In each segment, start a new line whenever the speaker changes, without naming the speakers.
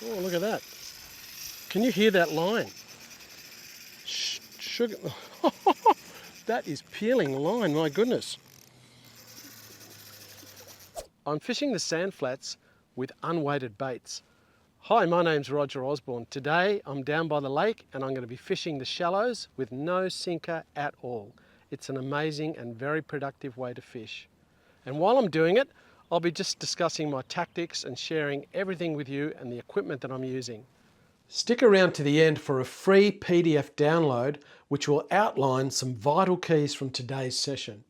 Oh, look at that. Can you hear that line? Sugar. That is peeling line, my goodness. I'm fishing the sand flats with unweighted baits. Hi, my name's Roger Osborne. Today I'm down by the lake and I'm going to be fishing the shallows with no sinker at all. It's an amazing and very productive way to fish. And while I'm doing it, I'll be just discussing my tactics and sharing everything with you and the equipment that I'm using. Stick around to the end for a free PDF download which will outline some vital keys from today's session.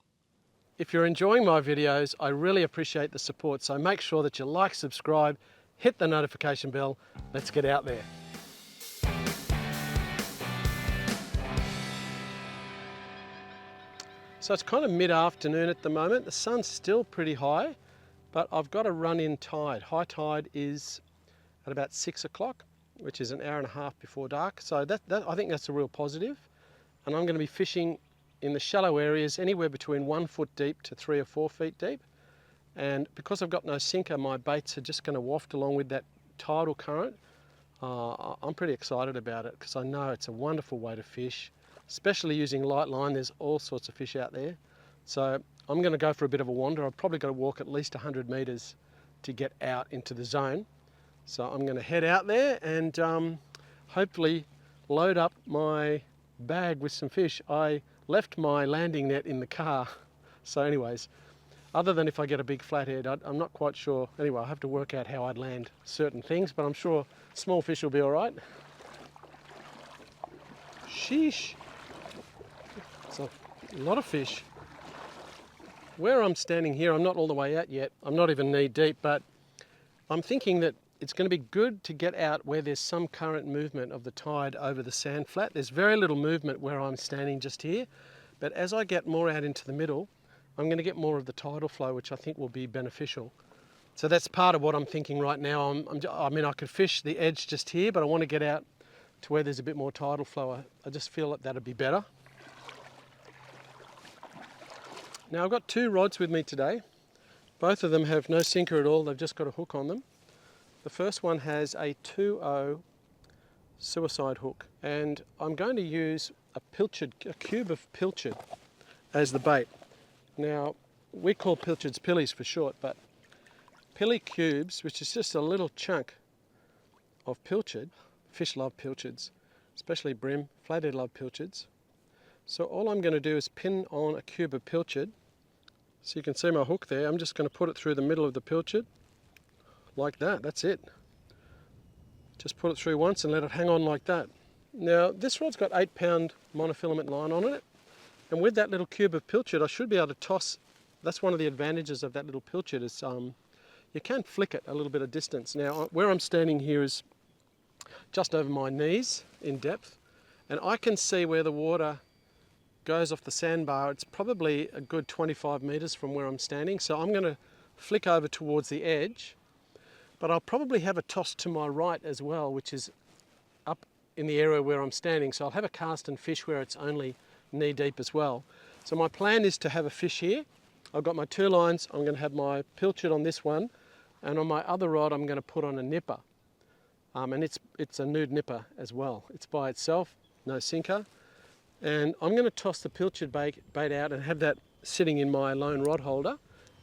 If you're enjoying my videos, I really appreciate the support, so make sure that you like, subscribe, hit the notification bell. Let's get out there. So it's kind of mid-afternoon at the moment. The sun's still pretty high, but I've got a run-in tide. High tide is at about 6 o'clock, which is an hour and a half before dark. So I think that's a real positive. And I'm going to be fishing in the shallow areas anywhere between 1 foot deep to 3 or 4 feet deep. And because I've got no sinker, my baits are just going to waft along with that tidal current. I'm pretty excited about it because I know it's a wonderful way to fish, especially using light line. There's all sorts of fish out there. So I'm going to go for a bit of a wander. I've probably got to walk at least 100 metres to get out into the zone. So I'm going to head out there and hopefully load up my bag with some fish. I left my landing net in the car. So anyways, other than if I get a big flathead, I'm not quite sure. Anyway, I have to work out how I'd land certain things, but I'm sure small fish will be all right. Sheesh. It's a lot of fish. Where I'm standing here, I'm not all the way out yet. I'm not even knee deep, but I'm thinking that it's going to be good to get out where there's some current movement of the tide over the sand flat. There's very little movement where I'm standing just here, but as I get more out into the middle, I'm going to get more of the tidal flow, which I think will be beneficial. So that's part of what I'm thinking right now. I mean, I could fish the edge just here, but I want to get out to where there's a bit more tidal flow. I just feel that that'd be better. Now I've got 2 rods with me today. Both of them have no sinker at all. They've just got a hook on them. The first one has a 2.0 suicide hook, and I'm going to use a cube of pilchard as the bait. Now, we call pilchards pillies for short, but pilly cubes, which is just a little chunk of pilchard. Fish love pilchards, especially bream. Flathead love pilchards. So all I'm going to do is pin on a cube of pilchard. So you can see my hook there. I'm just going to put it through the middle of the pilchard, like that. That's it. Just put it through once and let it hang on like that. Now, this rod's got 8-pound monofilament line on it. And with that little cube of pilchard, I should be able to toss. That's one of the advantages of that little pilchard is you can flick it a little bit of distance. Now, where I'm standing here is just over my knees in depth, and I can see where the water goes off the sandbar. It's probably a good 25 metres from where I'm standing. So I'm going to flick over towards the edge, but I'll probably have a toss to my right as well, which is up in the area where I'm standing. So I'll have a cast and fish where it's only knee deep as well. So my plan is to have a fish here. I've got my 2 lines. I'm going to have my pilchard on this one, and on my other rod I'm going to put on a nipper, and it's a nude nipper as well. It's by itself, no sinker, and I'm going to toss the pilchard bait out and have that sitting in my lone rod holder,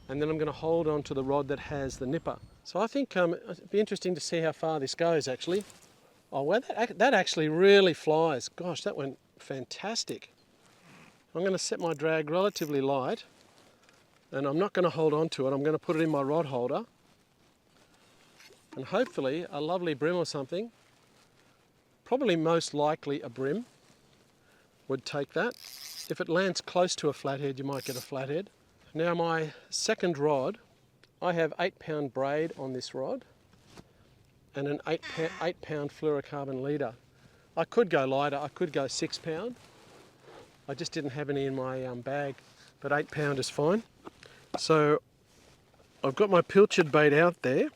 and then I'm going to hold on to the rod that has the nipper. So I think it'd be interesting to see how far this goes actually. Oh well, that actually really flies. Gosh, that went fantastic. I'm going to set my drag relatively light, and I'm not going to hold on to it. I'm going to put it in my rod holder, and hopefully a lovely bream or something, probably most likely a bream, would take that. If it lands close to a flathead, you might get a flathead. Now my second rod, I have 8-pound braid on this rod and an 8-pound fluorocarbon leader. I could go lighter, I could go 6-pound. I just didn't have any in my bag, but 8-pound is fine. So I've got my pilchard bait out there.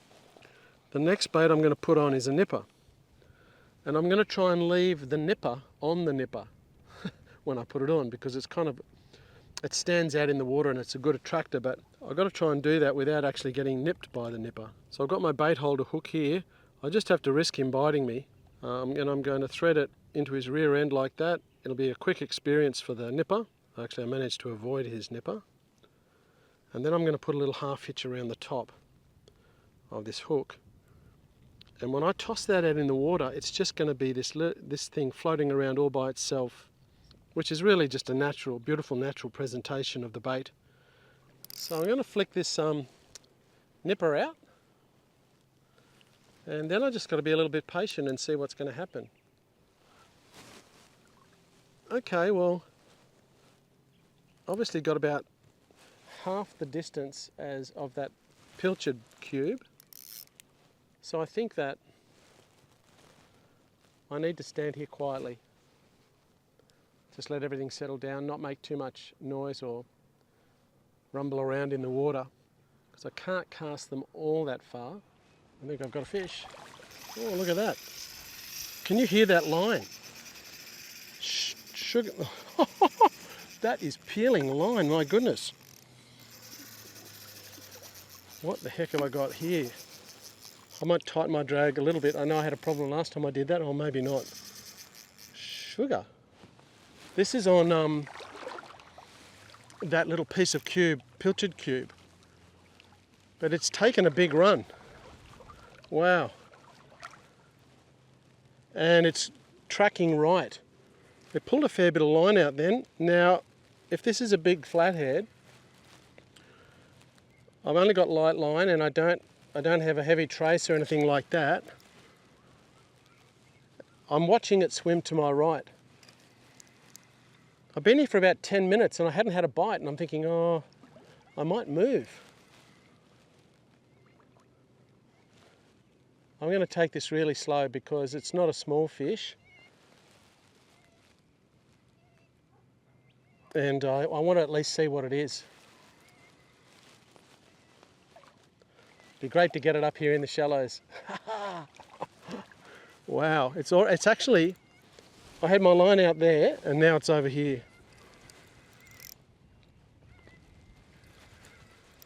The next bait I'm going to put on is a nipper. And I'm going to try and leave the nipper on the nipper when I put it on, because it stands out in the water and it's a good attractor, but I've got to try and do that without actually getting nipped by the nipper. So I've got my bait holder hook here. I just have to risk him biting me, and I'm going to thread it into his rear end like that. It'll be a quick experience for the nipper. Actually, I managed to avoid his nipper. And then I'm going to put a little half hitch around the top of this hook. And when I toss that out in the water, it's just going to be this thing floating around all by itself, which is really just a natural, beautiful natural presentation of the bait. So I'm going to flick this nipper out, and then I just got to be a little bit patient and see what's going to happen. Okay, well, obviously got about half the distance as of that pilchard cube. So I think that I need to stand here quietly. Just let everything settle down, not make too much noise or rumble around in the water, because I can't cast them all that far. I think I've got a fish. Oh, look at that. Can you hear that line? Sugar. That is peeling line, my goodness. What the heck have I got here? I might tighten my drag a little bit. I know I had a problem last time I did that, or maybe not. Sugar. This is on that little piece of cube, pilchard cube. But it's taken a big run. Wow. And it's tracking right. It pulled a fair bit of line out then. Now, if this is a big flathead, I've only got light line and I don't have a heavy trace or anything like that. I'm watching it swim to my right. I've been here for about 10 minutes and I hadn't had a bite, and I'm thinking, oh, I might move. I'm going to take this really slow because it's not a small fish. And I want to at least see what it is. Be great to get it up here in the shallows. Wow, it's actually, I had my line out there and now it's over here.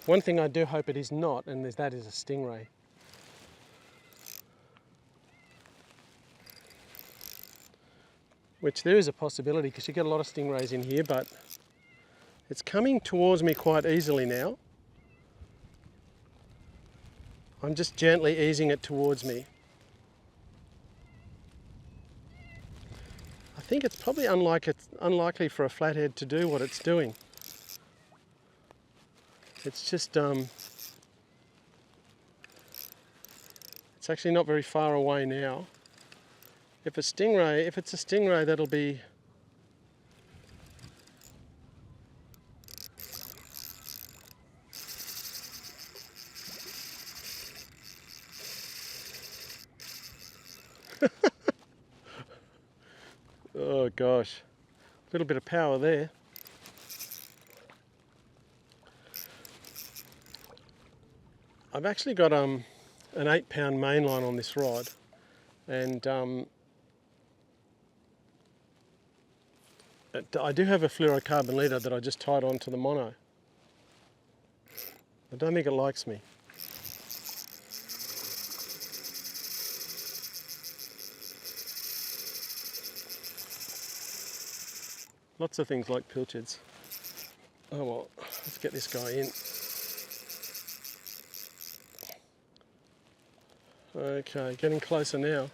One thing I do hope it is not, and that is a stingray. Which there is a possibility, because you get a lot of stingrays in here, but it's coming towards me quite easily now. I'm just gently easing it towards me. I think it's probably unlikely for a flathead to do what it's doing. It's just, it's actually not very far away now. If it's a stingray, that'll be... Oh gosh, a little bit of power there. I've actually got an 8-pound mainline on this rod, and I do have a fluorocarbon leader that I just tied onto the mono. I don't think it likes me. Lots of things like pilchards. Oh well, let's get this guy in. Okay, getting closer now.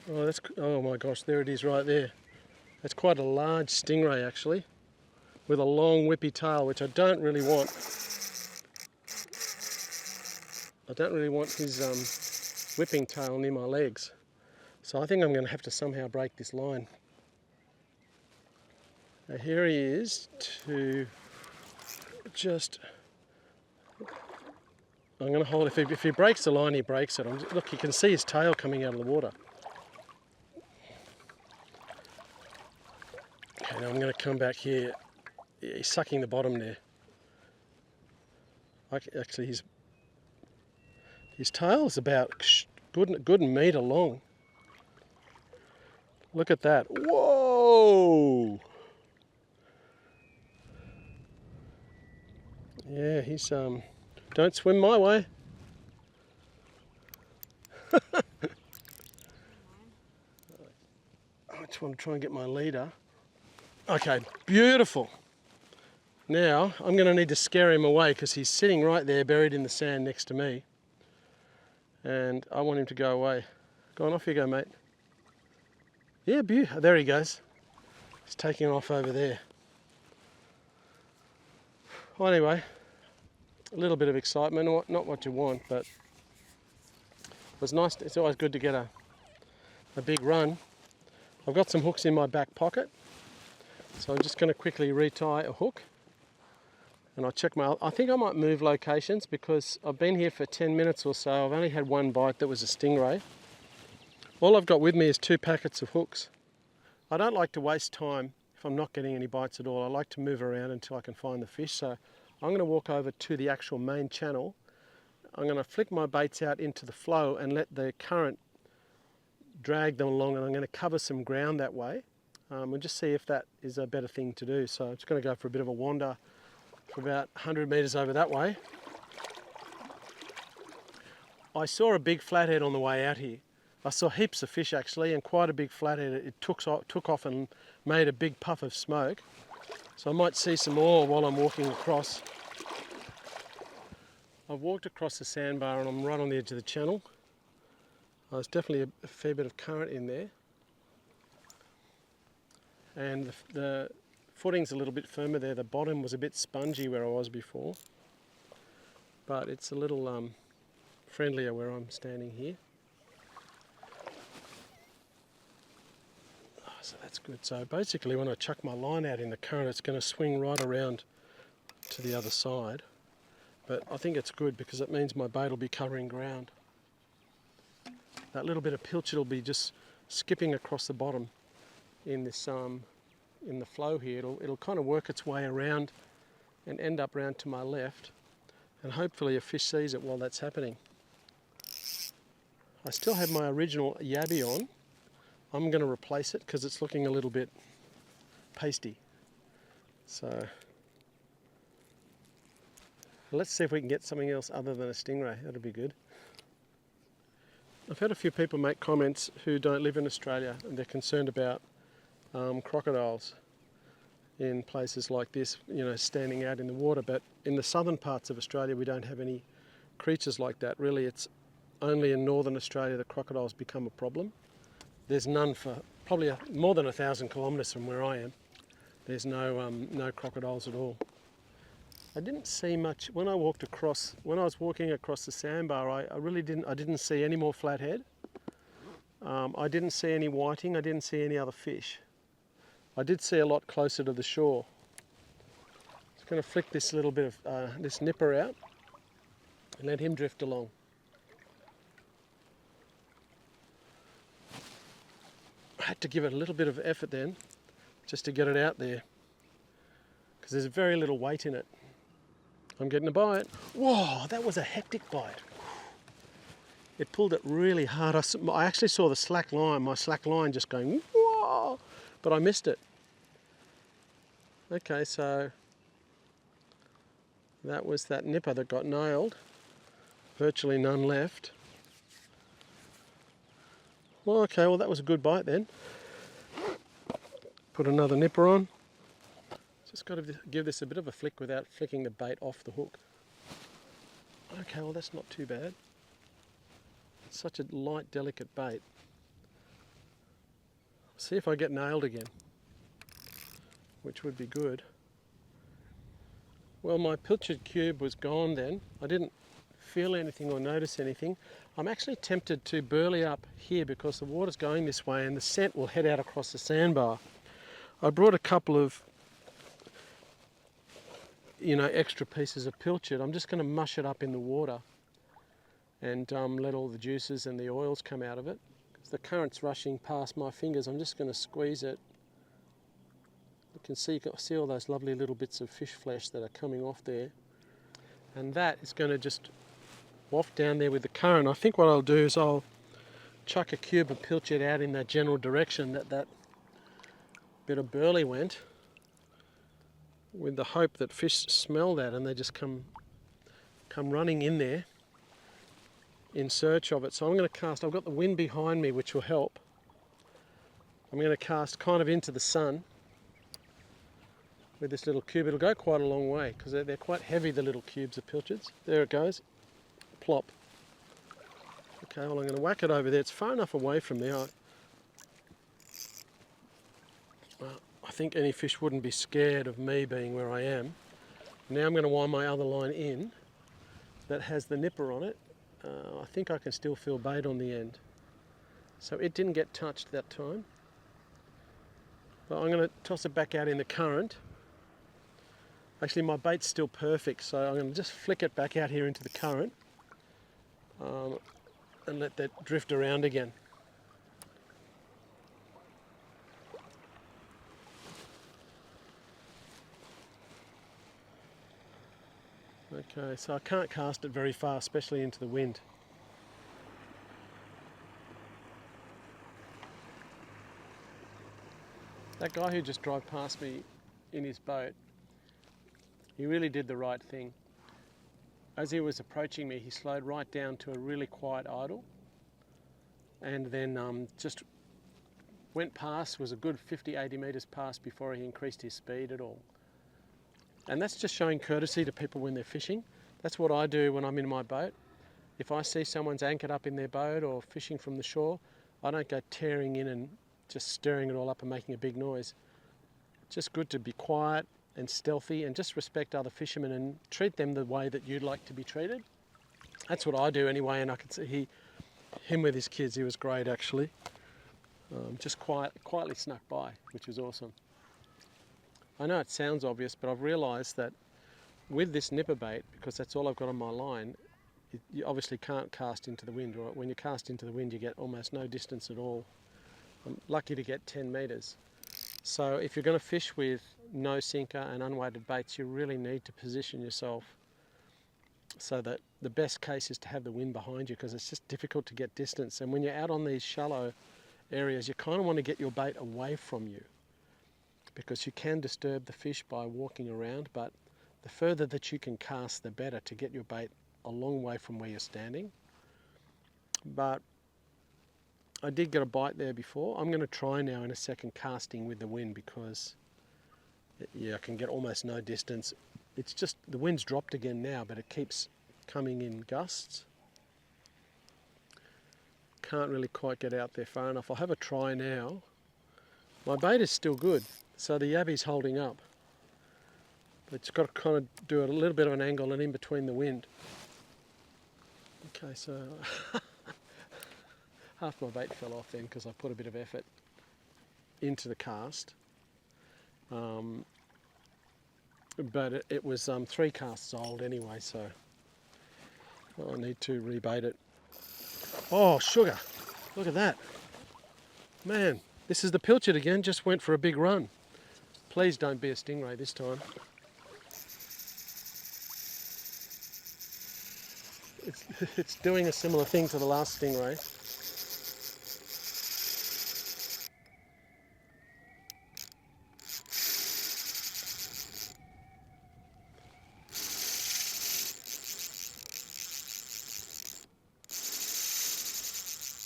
Oh my gosh, there it is right there. That's quite a large stingray actually, with a long whippy tail, which I don't really want. I don't really want his whipping tail near my legs. So I think I'm going to have to somehow break this line. Now here he is to just... I'm going to hold it. If he breaks the line, he breaks it. Look, you can see his tail coming out of the water. Okay, now I'm going to come back here. Yeah, he's sucking the bottom there. Actually, his tail is about good metre long. Look at that. Whoa! Yeah, he's... Don't swim my way. I just want to try and get my leader. Okay, beautiful. Now I'm going to need to scare him away because he's sitting right there buried in the sand next to me. And I want him to go away. Go on, off you go, mate. Yeah, there he goes. He's taking off over there. Well, anyway, a little bit of excitement, not what you want, but it was nice. It's always good to get a big run. I've got some hooks in my back pocket, so I'm just going to quickly retie a hook. And I think I might move locations because I've been here for 10 minutes or so. I've only had one bite that was a stingray. All I've got with me is 2 packets of hooks. I don't like to waste time if I'm not getting any bites at all. I like to move around until I can find the fish. So I'm going to walk over to the actual main channel. I'm going to flick my baits out into the flow and let the current drag them along, and I'm going to cover some ground that way and just see if that is a better thing to do. So I'm just going to go for a bit of a wander for about 100 metres over that way. I saw a big flathead on the way out here. I saw heaps of fish actually, and quite a big flathead. It took off and made a big puff of smoke. So I might see some more while I'm walking across. I've walked across the sandbar and I'm right on the edge of the channel. There's definitely a fair bit of current in there. And the footing's a little bit firmer there. The bottom was a bit spongy where I was before. But it's a little friendlier where I'm standing here. So that's good. So basically when I chuck my line out in the current, it's going to swing right around to the other side. But I think it's good because it means my bait will be covering ground. That little bit of pilchard will be just skipping across the bottom in this in the flow here. It'll kind of work its way around and end up round to my left, and hopefully a fish sees it while that's happening. I still have my original yabby on. I'm going to replace it because it's looking a little bit pasty. So let's see if we can get something else other than a stingray. That'll be good. I've had a few people make comments who don't live in Australia and they're concerned about crocodiles in places like this, you know, standing out in the water. But in the southern parts of Australia we don't have any creatures like that. Really, it's only in northern Australia that crocodiles become a problem. There's none for probably more than 1,000 kilometres from where I am. There's no crocodiles at all. I didn't see much when I walked across. When I was walking across the sandbar, I really didn't see any more flathead. I didn't see any whiting. I didn't see any other fish. I did see a lot closer to the shore. Just going to flick this little bit of this nipper out and let him drift along. I had to give it a little bit of effort then, just to get it out there, because there's very little weight in it. I'm getting a bite. Whoa, that was a hectic bite. It pulled it really hard. I actually saw the slack line, my slack line just going, whoa, but I missed it. Okay, so that was that nipper that got nailed. Virtually none left. Well, okay, well that was a good bite then. Put another nipper on. Just got to give this a bit of a flick without flicking the bait off the hook. Okay, well that's not too bad. It's such a light, delicate bait. See if I get nailed again, which would be good. Well, my pilchard cube was gone then. I didn't feel anything or notice anything. I'm actually tempted to burley up here because the water's going this way and the scent will head out across the sandbar. I brought a couple of extra pieces of pilchard. I'm just going to mush it up in the water and let all the juices and the oils come out of it. As the current's rushing past my fingers, I'm just going to squeeze it. You can see all those lovely little bits of fish flesh that are coming off there, and that is going to just waft down there with the current. I think what I'll do is I'll chuck a cube of pilchard out in that general direction that bit of burley went, with the hope that fish smell that and they just come running in there in search of it. So I'm going to cast, I've got the wind behind me which will help. I'm going to cast kind of into the sun with this little cube. It'll go quite a long way because they're quite heavy, the little cubes of pilchards. There it goes. Plop. Okay, well I'm going to whack it over there. It's far enough away from me. I think any fish wouldn't be scared of me being where I am. Now I'm going to wind my other line in that has the nipper on it. I think I can still feel bait on the end. So it didn't get touched that time. But I'm going to toss it back out in the current. Actually my bait's still perfect, so I'm going to just flick it back out here into the current and let that drift around again. Okay, so I can't cast it very far, especially into the wind. That guy who just drove past me in his boat, he really did the right thing. As he was approaching me, he slowed right down to a really quiet idle and then just went past, was a good 50-80 metres past before he increased his speed at all. And that's just showing courtesy to people when they're fishing. That's what I do when I'm in my boat. If I see someone's anchored up in their boat or fishing from the shore, I don't go tearing in and just stirring it all up and making a big noise. Just good to be quiet and stealthy and just respect other fishermen and treat them the way that you'd like to be treated. That's what I do anyway, and I could see him with his kids, he was great actually. Just quietly snuck by, which was awesome. I know it sounds obvious, but I've realised that with this nipper bait, because that's all I've got on my line, you obviously can't cast into the wind, or when you cast into the wind you get almost no distance at all. I'm lucky to get 10 metres. So if you're going to fish with no sinker and unweighted baits, you really need to position yourself so that the best case is to have the wind behind you, because it's just difficult to get distance. And when you're out on these shallow areas, you kind of want to get your bait away from you, because you can disturb the fish by walking around, but the further that you can cast, the better, to get your bait a long way from where you're standing. But I did get a bite there before. I'm going to try now in a second casting with the wind, because I can get almost no distance. It's just the wind's dropped again now, but it keeps coming in gusts. Can't really quite get out there far enough. I'll have a try now. My bait is still good, so the yabby's holding up. But it's got to kind of do a little bit of an angle and in between the wind. Okay, so half my bait fell off then because I put a bit of effort into the cast. But it was 3 casts old anyway, so I need to rebait it. Oh, sugar! Look at that. Man, this is the pilchard again, just went for a big run. Please don't be a stingray this time. It's doing a similar thing to the last stingray.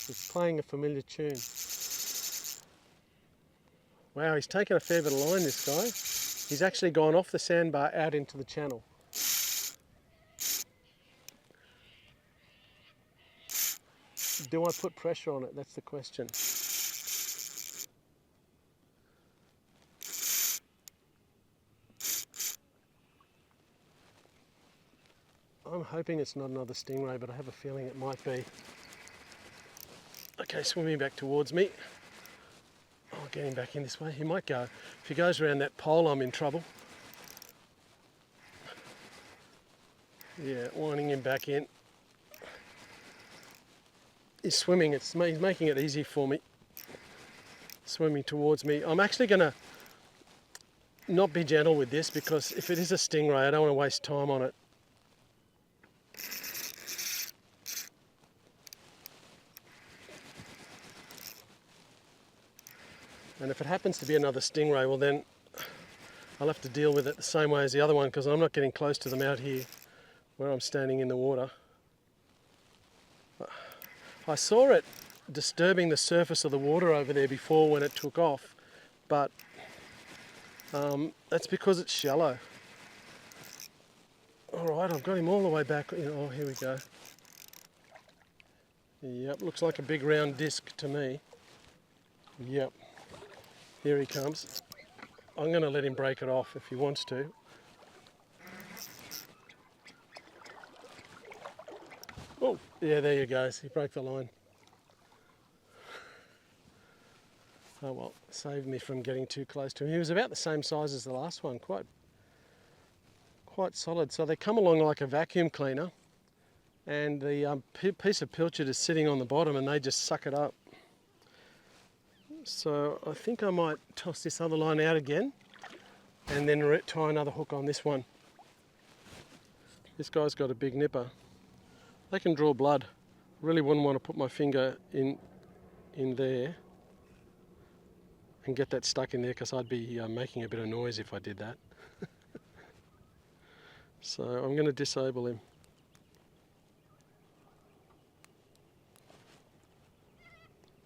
It's playing a familiar tune. Wow, he's taken a fair bit of line, this guy. He's actually gone off the sandbar out into the channel. Do I put pressure on it? That's the question. I'm hoping it's not another stingray, but I have a feeling it might be. Okay, swimming back towards me. I'll get him back in this way. He might go. If he goes around that pole, I'm in trouble. Yeah, winding him back in. He's swimming. He's making it easy for me. Swimming towards me. I'm actually going to not be gentle with this, because if it is a stingray, I don't want to waste time on it. And if it happens to be another stingray, well then I'll have to deal with it the same way as the other one, because I'm not getting close to them out here where I'm standing in the water. I saw it disturbing the surface of the water over there before when it took off, but that's because it's shallow. Alright, I've got him all the way back. Oh, here we go. Yep, looks like a big round disc to me. Yep, here he comes. I'm going to let him break it off if he wants to. Oh, yeah, there you go. He broke the line. Oh well, saved me from getting too close to him. He was about the same size as the last one, quite solid. So they come along like a vacuum cleaner, and the piece of pilchard is sitting on the bottom and they just suck it up. So I think I might toss this other line out again and then tie another hook on this one. This guy's got a big nipper. They can draw blood. I really wouldn't want to put my finger in there and get that stuck in there, because I'd be making a bit of noise if I did that. So I'm going to disable him.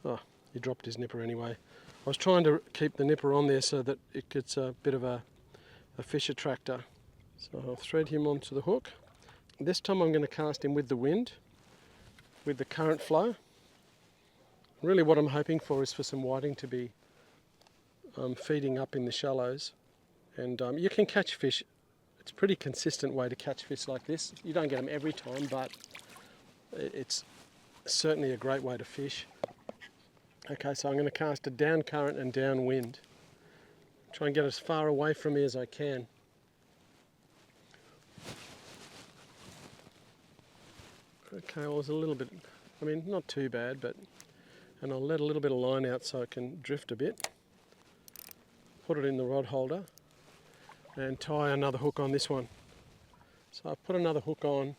Oh, he dropped his nipper anyway. I was trying to keep the nipper on there so that it gets a bit of a fish attractor. So I'll thread him onto the hook. This time I'm going to cast him with the wind, with the current flow. Really what I'm hoping for is for some whiting to be feeding up in the shallows. And you can catch fish. It's a pretty consistent way to catch fish like this. You don't get them every time, but it's certainly a great way to fish. Okay, so I'm going to cast a down current and downwind. Try and get as far away from me as I can. Okay, well, it was a little bit, I mean, not too bad, but, and I'll let a little bit of line out so it can drift a bit. Put it in the rod holder and tie another hook on this one. So I've put another hook on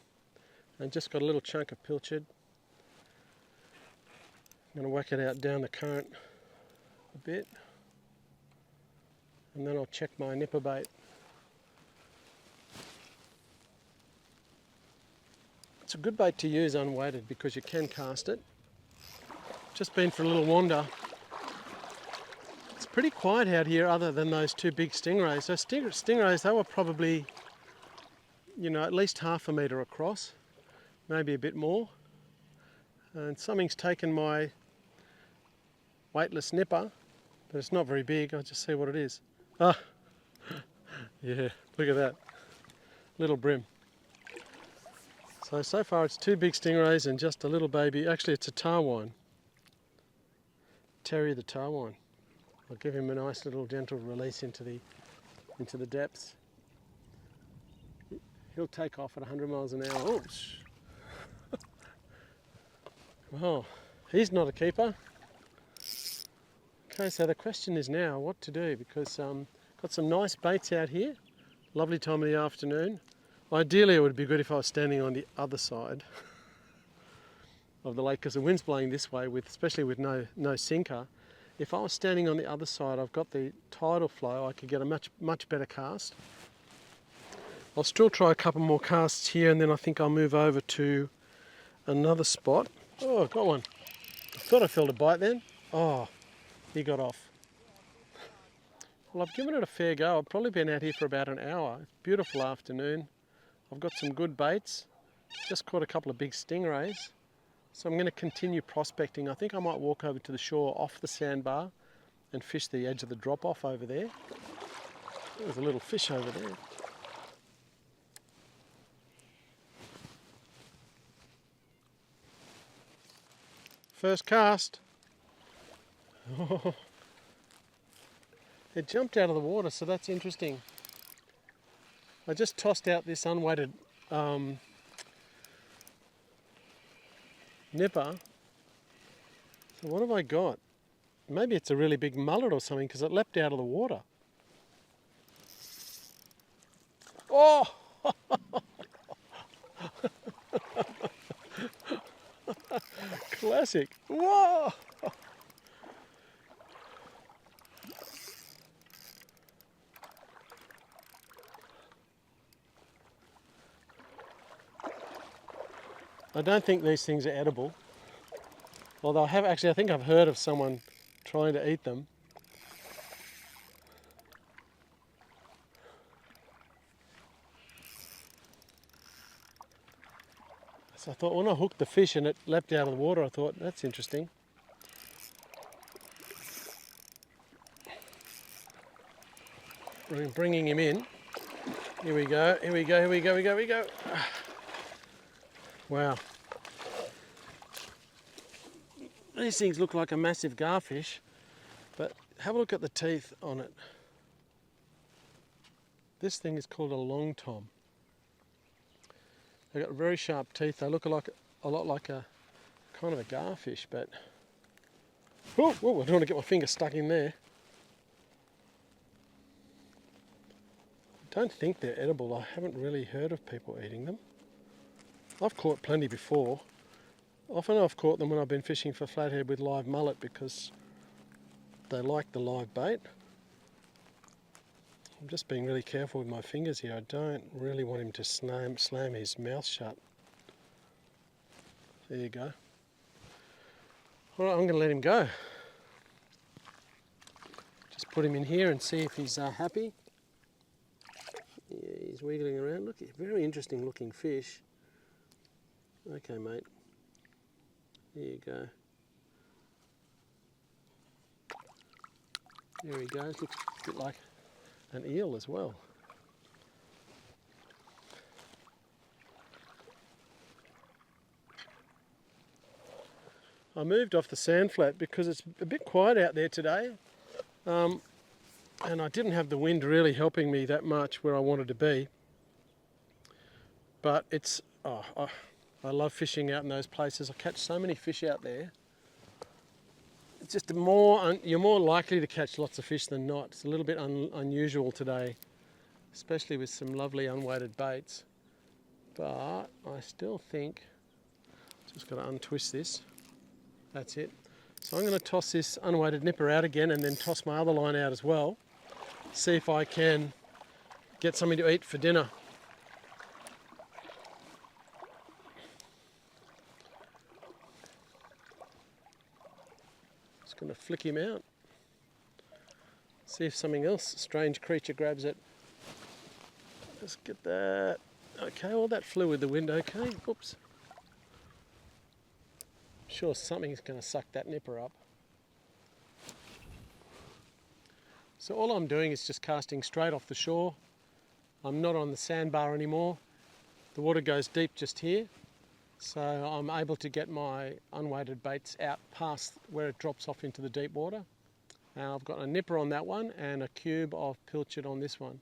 and just got a little chunk of pilchard. I'm going to whack it out down the current a bit, and then I'll check my nipper bait. It's a good bait to use unweighted because you can cast it. Just been for a little wander. It's pretty quiet out here other than those two big stingrays. So stingrays, they were probably, you know, at least half a metre across, maybe a bit more. And something's taken my weightless nipper, but it's not very big. I'll just see what it is. Ah, yeah, look at that. Little bream. So far it's two big stingrays and just a little baby. Actually, it's a tarwine. Terry the tarwine. I'll give him a nice little gentle release into the depths. He'll take off at 100 miles an hour. Oops. Well, he's not a keeper. Okay, so the question is now what to do, because got some nice baits out here. Lovely time of the afternoon. Ideally it would be good if I was standing on the other side of the lake, because the wind's blowing this way, especially with no sinker. If I was standing on the other side, I've got the tidal flow, I could get a much better cast. I'll still try a couple more casts here, and then I think I'll move over to another spot. Oh, got one. I thought I felt a bite then. Oh, he got off. Well, I've given it a fair go. I've probably been out here for about an hour. Beautiful afternoon. I've got some good baits. Just caught a couple of big stingrays. So I'm going to continue prospecting. I think I might walk over to the shore off the sandbar and fish the edge of the drop-off over there. There's a little fish over there. First cast. Oh. It jumped out of the water, so that's interesting. I just tossed out this unweighted nipper. So what have I got? Maybe it's a really big mullet or something, because it leapt out of the water. Oh! Classic. Whoa! I don't think these things are edible. Although I think I've heard of someone trying to eat them. So I thought when I hooked the fish and it leapt out of the water, I thought, that's interesting. Bringing him in. Here we go, here we go, here we go, here we go. Wow. These things look like a massive garfish, but have a look at the teeth on it. This thing is called a long tom. They've got very sharp teeth. They look a lot like a kind of a garfish, but oh, I don't want to get my finger stuck in there. I don't think they're edible. I haven't really heard of people eating them. I've caught plenty before. Often I've caught them when I've been fishing for flathead with live mullet because they like the live bait. I'm just being really careful with my fingers here. I don't really want him to slam his mouth shut. There you go. Alright, I'm going to let him go. Just put him in here and see if he's happy. Yeah, he's wiggling around. Look, very interesting looking fish. Okay, mate. There you go. There he goes. Looks a bit like an eel as well. I moved off the sand flat because it's a bit quiet out there today, and I didn't have the wind really helping me that much where I wanted to be. But it's I love fishing out in those places. I catch so many fish out there. It's just you're more likely to catch lots of fish than not. It's a little bit unusual today, especially with some lovely unweighted baits. But I still think, just got to untwist this. That's it. So I'm going to toss this unweighted nipper out again and then toss my other line out as well. See if I can get something to eat for dinner. Going to flick him out. See if something else, strange creature, grabs it. Let's get that. Okay, well that flew with the wind, okay. Oops. Sure something's going to suck that nipper up. So all I'm doing is just casting straight off the shore. I'm not on the sandbar anymore. The water goes deep just here. So I'm able to get my unweighted baits out past where it drops off into the deep water. Now I've got a nipper on that one and a cube of pilchard on this one.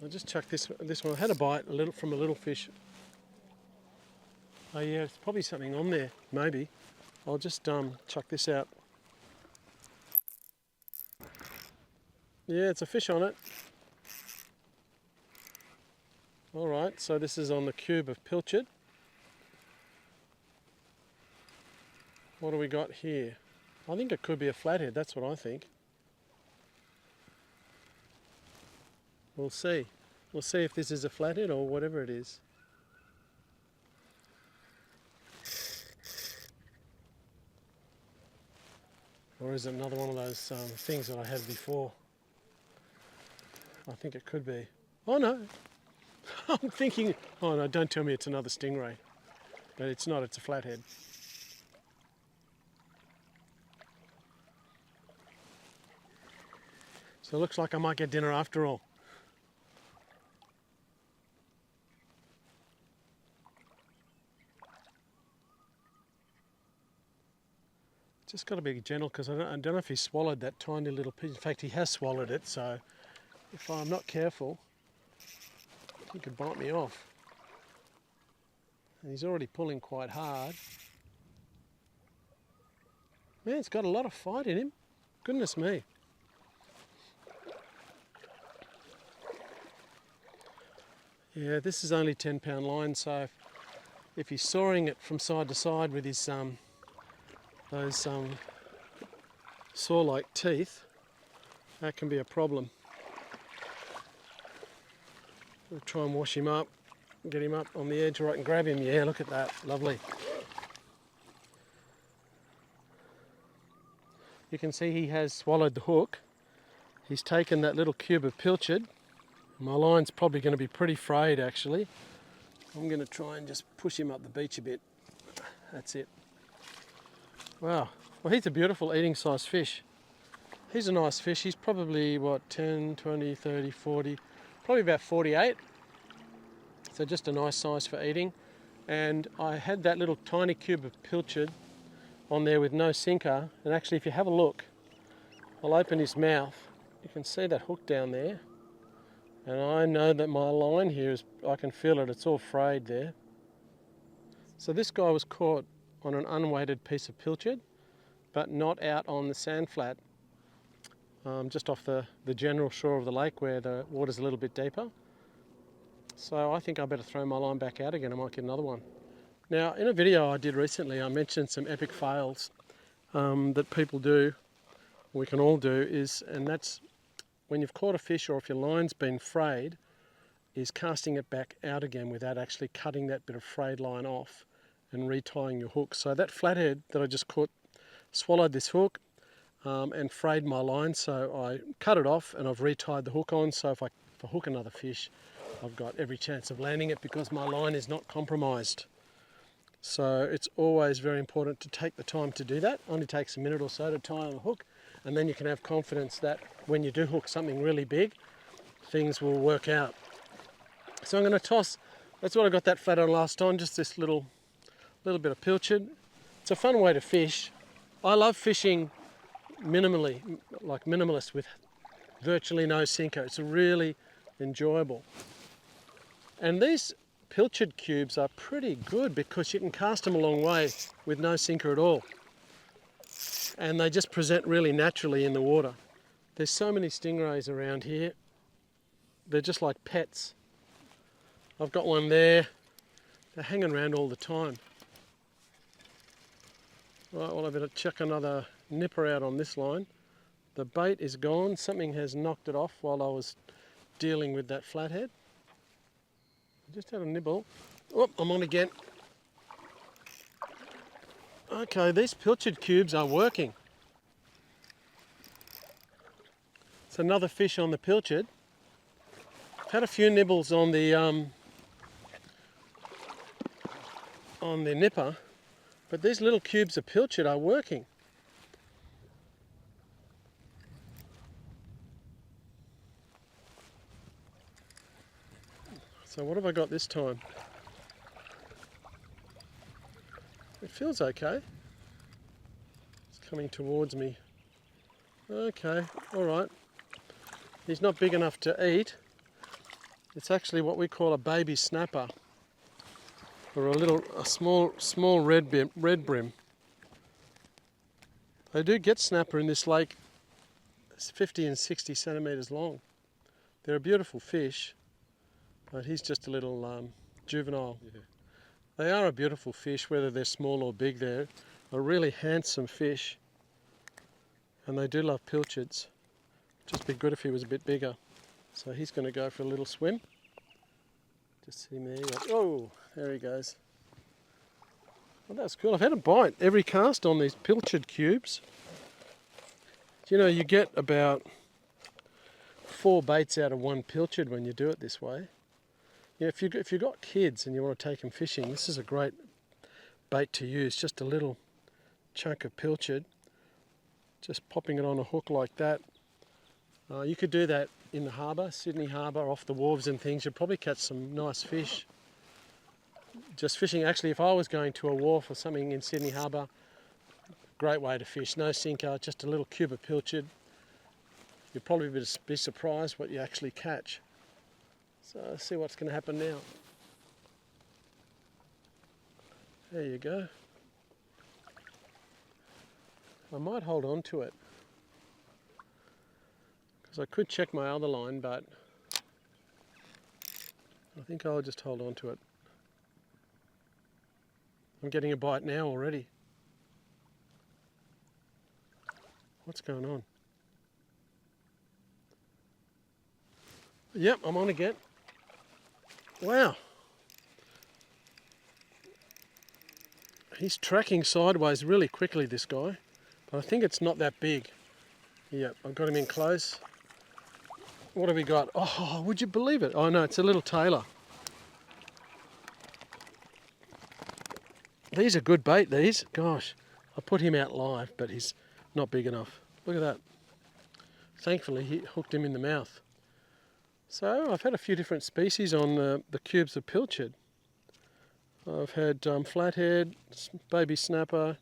I'll just chuck this one. I had a bite from a little fish. Oh yeah, it's probably something on there, maybe. I'll just chuck this out. Yeah, it's a fish on it. Alright, so this is on the cube of pilchard. What do we got here? I think it could be a flathead, that's what I think. We'll see. We'll see if this is a flathead or whatever it is. Or is it another one of those things that I had before? I think it could be. Oh no! I'm thinking, oh no, don't tell me it's another stingray. But it's not, it's a flathead. So it looks like I might get dinner after all. Just got to be gentle because I don't know if he swallowed that tiny little piece. In fact, he has swallowed it, so if I'm not careful, he could bite me off. And he's already pulling quite hard. Man, it's got a lot of fight in him. Goodness me. Yeah, this is only 10-pound line, so if he's sawing it from side to side with his those saw-like teeth, that can be a problem. We'll try and wash him up, get him up on the edge where I can grab him. Yeah, look at that, lovely. You can see he has swallowed the hook. He's taken that little cube of pilchard. My line's probably going to be pretty frayed actually. I'm going to try and just push him up the beach a bit. That's it. Wow. Well, he's a beautiful eating size fish. He's a nice fish. He's probably, what, 10, 20, 30, 40, probably about 48. So just a nice size for eating. And I had that little tiny cube of pilchard on there with no sinker. And actually, if you have a look, I'll open his mouth. You can see that hook down there. And I know that my line here is, I can feel it, it's all frayed there. So this guy was caught on an unweighted piece of pilchard, but not out on the sand flat, just off the general shore of the lake where the water's a little bit deeper. So I think I better throw my line back out again, I might get another one. Now, in a video I did recently, I mentioned some epic fails that people do, we can all do, and that's when you've caught a fish or if your line's been frayed, is casting it back out again without actually cutting that bit of frayed line off and retying your hook. So that flathead that I just caught swallowed this hook and frayed my line, so I cut it off and I've retied the hook on, so if I hook another fish, I've got every chance of landing it because my line is not compromised. So it's always very important to take the time to do that. It only takes a minute or so to tie on a hook, and then you can have confidence that when you do hook something really big, things will work out. So I'm going to toss, that's what I got that flat on last time, just this little bit of pilchard. It's a fun way to fish. I love fishing minimally, like minimalist, with virtually no sinker. It's really enjoyable. And these pilchard cubes are pretty good because you can cast them a long way with no sinker at all. And they just present really naturally in the water. There's so many stingrays around here. They're just like pets. I've got one there. They're hanging around all the time. Right, well, I better chuck another nipper out on this line. The bait is gone. Something has knocked it off while I was dealing with that flathead. I just had a nibble. Oh, I'm on again. Okay, these pilchard cubes are working. It's another fish on the pilchard. I've had a few nibbles on the nipper, but these little cubes of pilchard are working. So what have I got this time? It feels okay. It's coming towards me. Okay, all right. He's not big enough to eat. It's actually what we call a baby snapper, or a small red brim. They do get snapper in this lake. It's 50 and 60 centimetres long. They're a beautiful fish, but he's just a little juvenile. Yeah. They are a beautiful fish, whether they're small or big. They're a really handsome fish, and they do love pilchards. Just be good if he was a bit bigger. So he's going to go for a little swim. Just see me. Oh, there he goes. Well, that's cool. I've had a bite every cast on these pilchard cubes. You know, you get about 4 baits out of 1 pilchard when you do it this way. Yeah, if you've got kids and you want to take them fishing, this is a great bait to use. Just a little chunk of pilchard, just popping it on a hook like that. You could do that in the harbour, Sydney Harbour, off the wharves and things. You'd probably catch some nice fish. Just fishing, actually, if I was going to a wharf or something in Sydney Harbour, great way to fish. No sinker, just a little cube of pilchard. You'd probably be surprised what you actually catch. So let's see what's going to happen now. There you go. I might hold on to it, because I could check my other line, but I think I'll just hold on to it. I'm getting a bite now already. What's going on? Yep, I'm on again. Wow. He's tracking sideways really quickly, this guy. But I think it's not that big. Yep, I've got him in close. What have we got? Oh, would you believe it? Oh no, it's a little tailor. These are good bait, these. Gosh, I put him out live, but he's not big enough. Look at that. Thankfully, he hooked him in the mouth. So I've had a few different species on the cubes of pilchard. I've had flathead, baby snapper,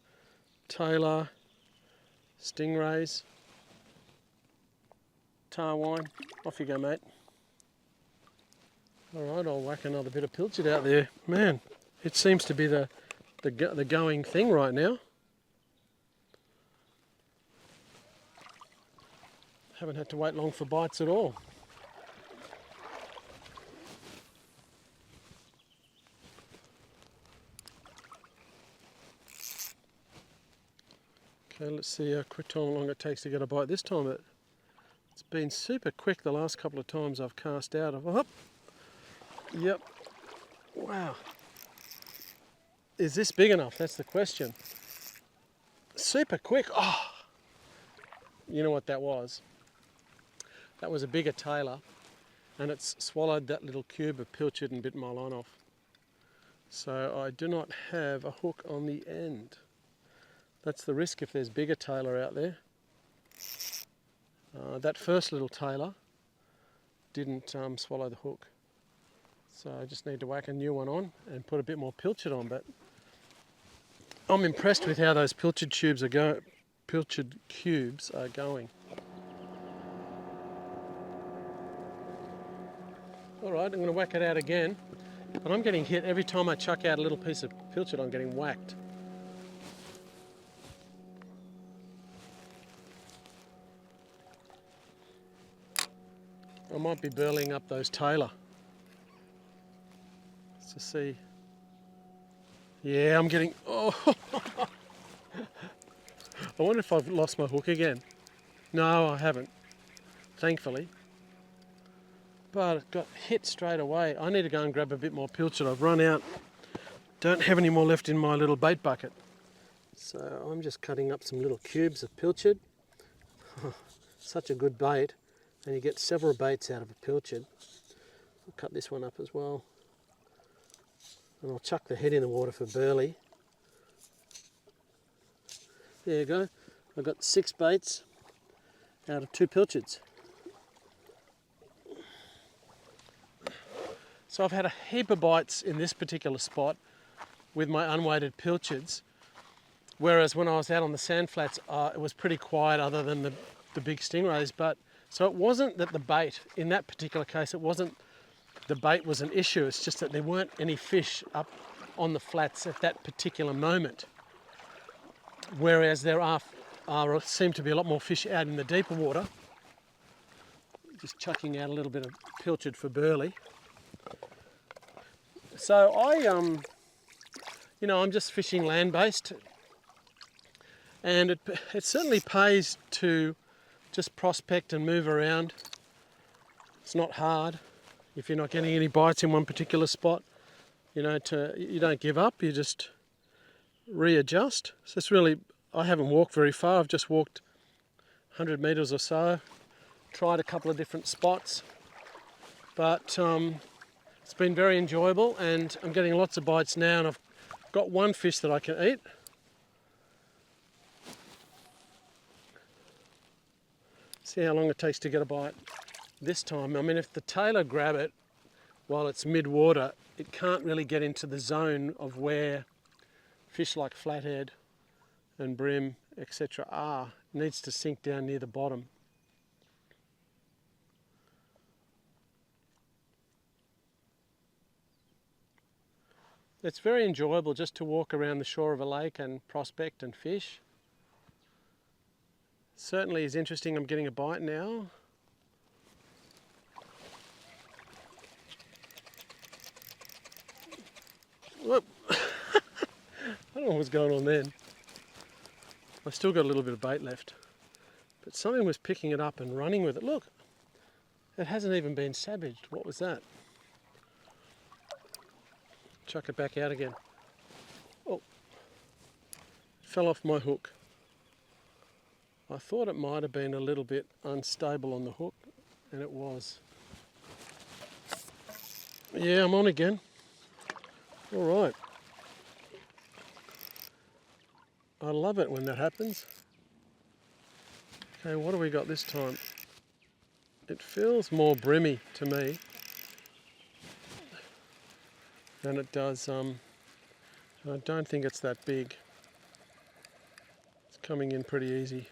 tailor, stingrays, tarwine. Off you go, mate. Alright, I'll whack another bit of pilchard out there. Man, it seems to be the going thing right now. Haven't had to wait long for bites at all. Okay, let's see how long it takes to get a bite this time. It's been super quick the last couple of times I've cast out. Oh, yep. Wow. Is this big enough? That's the question. Super quick. Oh, you know what that was? That was a bigger tailor, and it's swallowed that little cube of pilchard and bit my line off. So I do not have a hook on the end. That's the risk if there's bigger tailor out there. That first little tailor didn't swallow the hook. So I just need to whack a new one on and put a bit more pilchard on. But I'm impressed with how those pilchard cubes are going. Alright, I'm going to whack it out again. And I'm getting hit every time I chuck out a little piece of pilchard, I'm getting whacked. I might be burling up those tailor. Let's just see. Yeah, I'm getting... Oh! I wonder if I've lost my hook again. No, I haven't. Thankfully. But it got hit straight away. I need to go and grab a bit more pilchard. I've run out. Don't have any more left in my little bait bucket. So I'm just cutting up some little cubes of pilchard. Such a good bait. And you get several baits out of a pilchard. I'll cut this one up as well. And I'll chuck the head in the water for burley. There you go. I've got 6 baits out of 2 pilchards. So I've had a heap of bites in this particular spot with my unweighted pilchards. Whereas when I was out on the sand flats, it was pretty quiet other than the big stingrays. But so it wasn't that the bait, in that particular case, it wasn't the bait was an issue. It's just that there weren't any fish up on the flats at that particular moment. Whereas there seem to be a lot more fish out in the deeper water. Just chucking out a little bit of pilchard for burley. So I'm just fishing land-based, and it certainly pays to just prospect and move around. It's not hard if you're not getting any bites in one particular spot. You don't give up. You just readjust. So it's really, I haven't walked very far. I've just walked 100 metres or so. Tried a couple of different spots, but it's been very enjoyable, and I'm getting lots of bites now, and I've got one fish that I can eat. See how long it takes to get a bite this time. I mean, if the tailor grab it while it's mid-water, it can't really get into the zone of where fish like flathead and bream, etc. are. It needs to sink down near the bottom. It's very enjoyable just to walk around the shore of a lake and prospect and fish. Certainly is interesting. I'm getting a bite now. Whoop. I don't know what's going on then. I still got a little bit of bait left, but something was picking it up and running with it. Look, it hasn't even been savaged. What was that? Chuck it back out again. Oh, fell off my hook. I thought it might have been a little bit unstable on the hook, and it was. Yeah, I'm on again. All right. I love it when that happens. Okay, what do we got this time? It feels more brimmy to me than it does. I don't think it's that big. It's coming in pretty easy.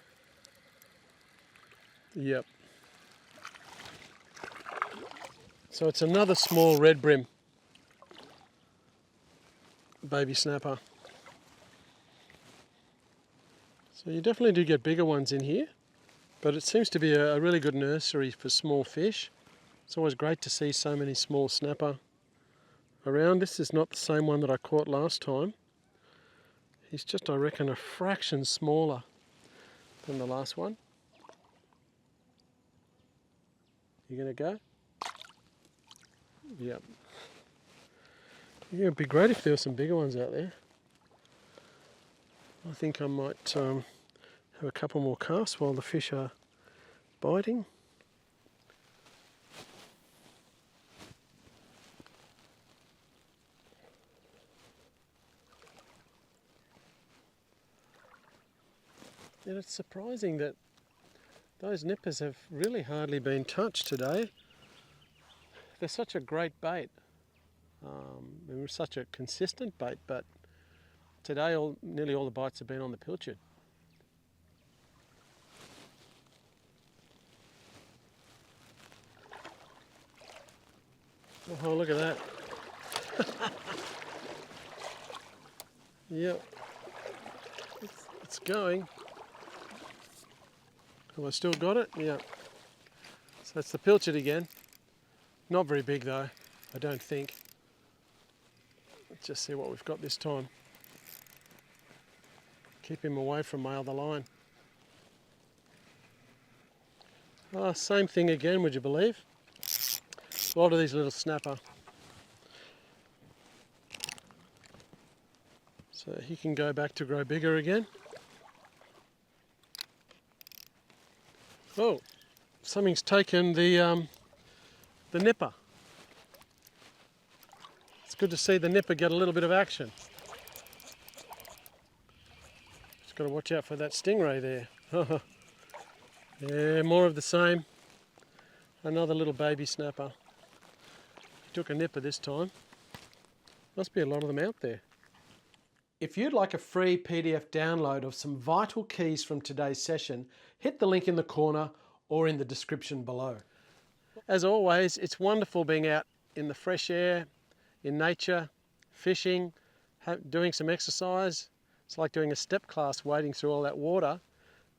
Yep. So it's another small red brim baby snapper. So you definitely do get bigger ones in here, but it seems to be a really good nursery for small fish. It's always great to see so many small snapper around. This is not the same one that I caught last time. He's just, I reckon, a fraction smaller than the last one. You gonna go? Yep. Yeah, it'd be great if there were some bigger ones out there. I think I might have a couple more casts while the fish are biting. And it's surprising that those nippers have really hardly been touched today. They're such a great bait. They're such a consistent bait, but today nearly all the bites have been on the pilchard. Oh, look at that. Yep. It's going. Have I still got it? Yeah. So that's the pilchard again. Not very big though, I don't think. Let's just see what we've got this time. Keep him away from my other line. Same thing again, would you believe? A lot of these little snapper. So he can go back to grow bigger again. Oh, something's taken the nipper. It's good to see the nipper get a little bit of action. Just got to watch out for that stingray there. Yeah, more of the same. Another little baby snapper. He took a nipper this time. Must be a lot of them out there. If you'd like a free PDF download of some vital keys from today's session, hit the link in the corner or in the description below. As always, it's wonderful being out in the fresh air, in nature, fishing, doing some exercise. It's like doing a step class wading through all that water.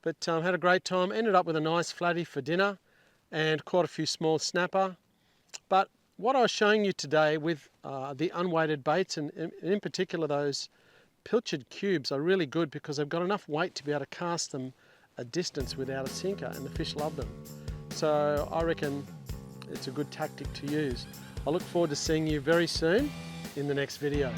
But had a great time, ended up with a nice flatty for dinner and caught a few small snapper. But what I was showing you today with the unweighted baits, and in particular those pilchard cubes, are really good because they've got enough weight to be able to cast them a distance without a sinker, and the fish love them. So I reckon it's a good tactic to use. I look forward to seeing you very soon in the next video.